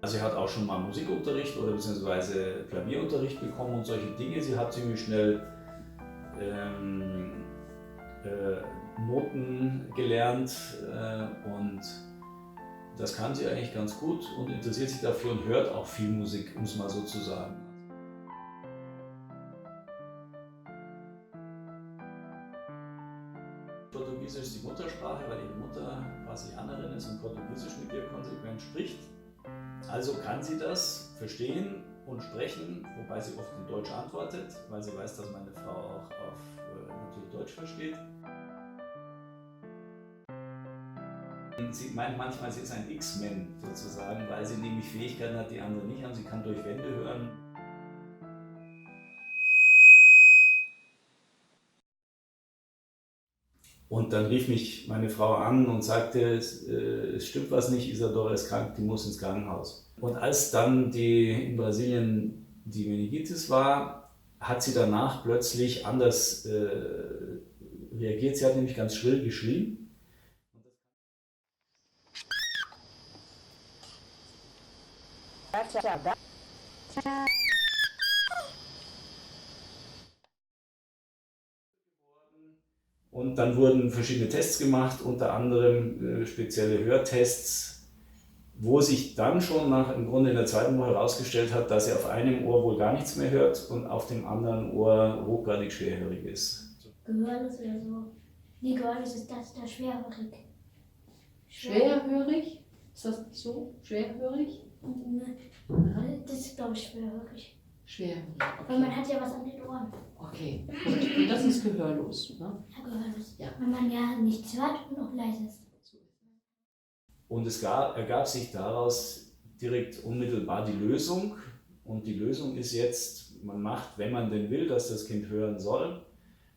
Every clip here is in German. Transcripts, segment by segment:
Also sie hat auch schon mal Musikunterricht oder beziehungsweise Klavierunterricht bekommen und solche Dinge. Sie hat ziemlich schnell Noten gelernt und das kann sie eigentlich ganz gut und interessiert sich dafür und hört auch viel Musik, um es mal so zu sagen. Portugiesisch ist die Muttersprache, weil ihre Mutter Brasilianerin ist und Portugiesisch mit ihr konsequent spricht. Also kann sie das verstehen und sprechen, wobei sie oft in Deutsch antwortet, weil sie weiß, dass meine Frau auch auf natürlich Deutsch versteht. Sie meint manchmal, sie ist ein X-Men sozusagen, weil sie nämlich Fähigkeiten hat, die andere nicht haben. Sie kann durch Wände hören. Und dann rief mich meine Frau an und sagte, es stimmt was nicht, Isadora ist krank, die muss ins Krankenhaus. Und als dann in Brasilien die Meningitis war, hat sie danach plötzlich anders reagiert. Sie hat nämlich ganz schrill geschrien. Und dann wurden verschiedene Tests gemacht, unter anderem spezielle Hörtests, wo sich dann schon im Grunde in der zweiten Woche herausgestellt hat, dass sie auf einem Ohr wohl gar nichts mehr hört und auf dem anderen Ohr hochgradig schwerhörig ist. Gehörlos oder so. Nee, gehörlos ist das da schwerhörig. Schwerhörig? Ist das so? Schwerhörig? Das ist, glaube ich, schwerhörig. Schwerhörig. Weil Okay. man hat ja was an den Ohren. Okay, gut. Und das ist gehörlos, ne? Ja, gehörlos. Ja. Wenn man ja nichts hört und auch leise ist. Und es ergab sich daraus direkt unmittelbar die Lösung. Und die Lösung ist jetzt, man macht, wenn man denn will, dass das Kind hören soll.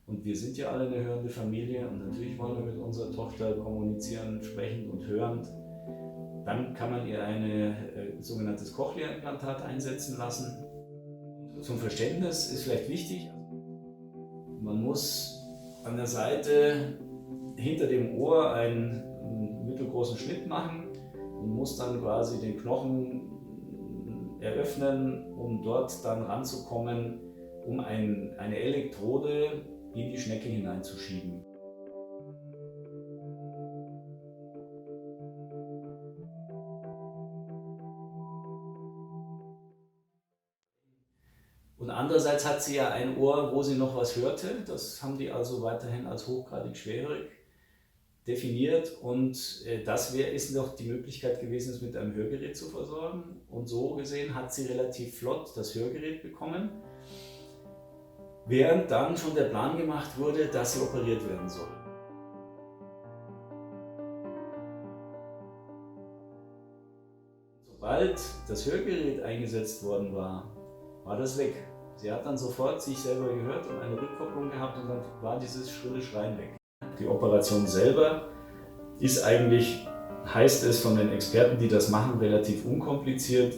Und wir sind ja alle eine hörende Familie und natürlich wollen wir mit unserer Tochter kommunizieren, sprechend und hörend. Dann kann man ihr ein sogenanntes Cochlea-Implantat einsetzen lassen. Zum Verständnis ist vielleicht wichtig, man muss an der Seite hinter dem Ohr einen mittelgroßen Schnitt machen und muss dann quasi den Knochen eröffnen, um dort dann ranzukommen, um eine Elektrode in die Schnecke hineinzuschieben. Und andererseits hat sie ja ein Ohr, wo sie noch was hörte. Das haben die also weiterhin als hochgradig schwerhörig definiert. Und das ist noch die Möglichkeit gewesen, es mit einem Hörgerät zu versorgen. Und so gesehen hat sie relativ flott das Hörgerät bekommen, während dann schon der Plan gemacht wurde, dass sie operiert werden soll. Sobald das Hörgerät eingesetzt worden war, war das weg. Sie hat dann sofort sich selber gehört und eine Rückkopplung gehabt und dann war dieses schrille Schreien weg. Die Operation selber ist eigentlich, heißt es von den Experten, die das machen, relativ unkompliziert.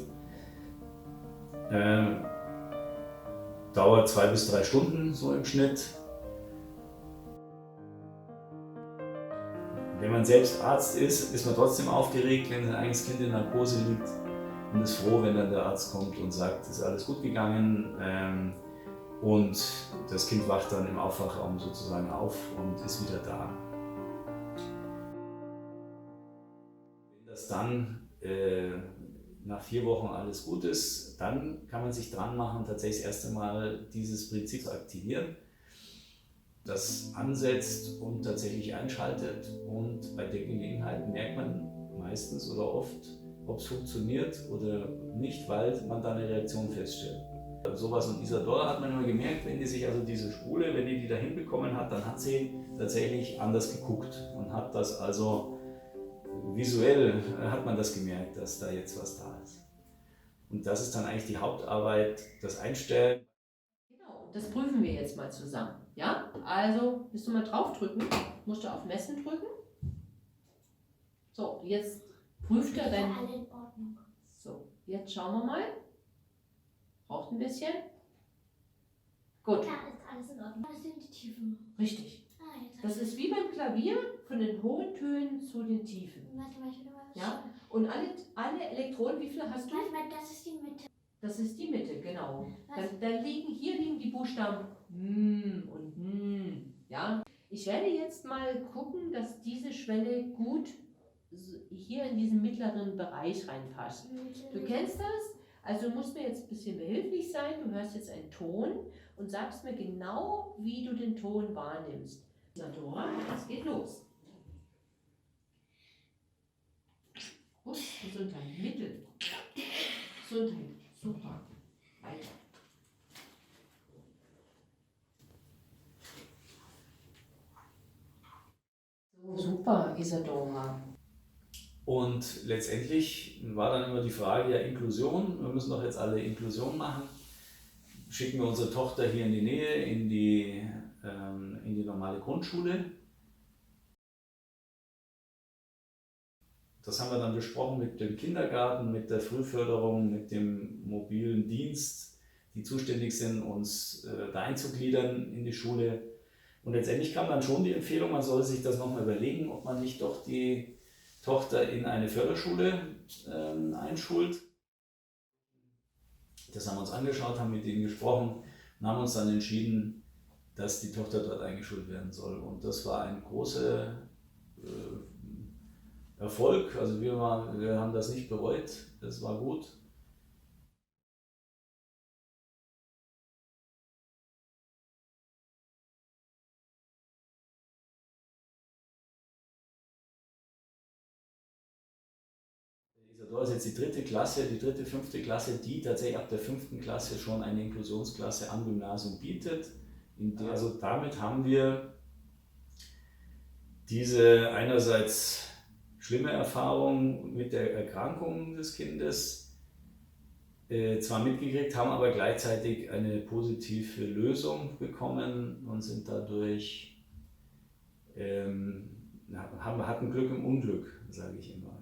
Dauert 2 bis 3 Stunden so im Schnitt. Wenn man selbst Arzt ist, ist man trotzdem aufgeregt, wenn sein eigenes Kind in Narkose liegt und ist froh, wenn dann der Arzt kommt und sagt, es ist alles gut gegangen und das Kind wacht dann im Aufwachraum sozusagen auf und ist wieder da. Wenn das dann nach 4 Wochen alles gut ist, dann kann man sich dran machen, tatsächlich das erste Mal dieses Prinzip zu aktivieren, das ansetzt und tatsächlich einschaltet. Und bei der Gelegenheit merkt man meistens oder oft, ob es funktioniert oder nicht, weil man da eine Reaktion feststellt. Sowas und Isadora hat man immer gemerkt, wenn die sich also diese Spule, wenn die da hinbekommen hat, dann hat sie tatsächlich anders geguckt und hat das also visuell hat man das gemerkt, dass da jetzt was da ist. Und das ist dann eigentlich die Hauptarbeit, das Einstellen. Genau, das prüfen wir jetzt mal zusammen. Ja? Also, willst du mal draufdrücken? Musst du auf Messen drücken? So, jetzt prüft er dein... Alle in Ordnung. So, jetzt schauen wir mal. Braucht ein bisschen. Gut. Klar, ist alles in Ordnung. Das sind die Tiefen. Richtig. Ah, jetzt Das ist wie beim Klavier, von den hohen Tönen zu den Tiefen. Warte mal, ich will mal Ja? Und alle Elektroden, wie viele hast du? Manchmal, das ist die Mitte. Das ist die Mitte, genau. Was? Hier liegen die Buchstaben und ja. Ich werde jetzt mal gucken, dass diese Schwelle gut hier in diesen mittleren Bereich reinpasst. Du kennst das? Also du musst mir jetzt ein bisschen behilflich sein. Du hörst jetzt einen Ton und sagst mir genau, wie du den Ton wahrnimmst. Isadora, es geht los. Gut, Gesundheit, Mittel. Gesundheit, super. Weiter. So, super, Isadora. Und letztendlich war dann immer die Frage, ja, Inklusion, wir müssen doch jetzt alle Inklusion machen. Schicken wir unsere Tochter hier in die Nähe, in die normale Grundschule. Das haben wir dann besprochen mit dem Kindergarten, mit der Frühförderung, mit dem mobilen Dienst, die zuständig sind, uns da einzugliedern in die Schule. Und letztendlich kam dann schon die Empfehlung, man soll sich das nochmal überlegen, ob man nicht doch die Tochter in eine Förderschule einschult. Das haben wir uns angeschaut, haben mit ihnen gesprochen und haben uns dann entschieden, dass die Tochter dort eingeschult werden soll. Und das war ein großer Erfolg. Also wir haben das nicht bereut, das war gut. Isadora ist jetzt die dritte Klasse, die dritte, fünfte Klasse, die tatsächlich ab der 5. Klasse schon eine Inklusionsklasse am Gymnasium bietet. Also damit haben wir diese einerseits schlimme Erfahrung mit der Erkrankung des Kindes zwar mitgekriegt, haben aber gleichzeitig eine positive Lösung bekommen und sind dadurch, hatten Glück im Unglück, sage ich immer.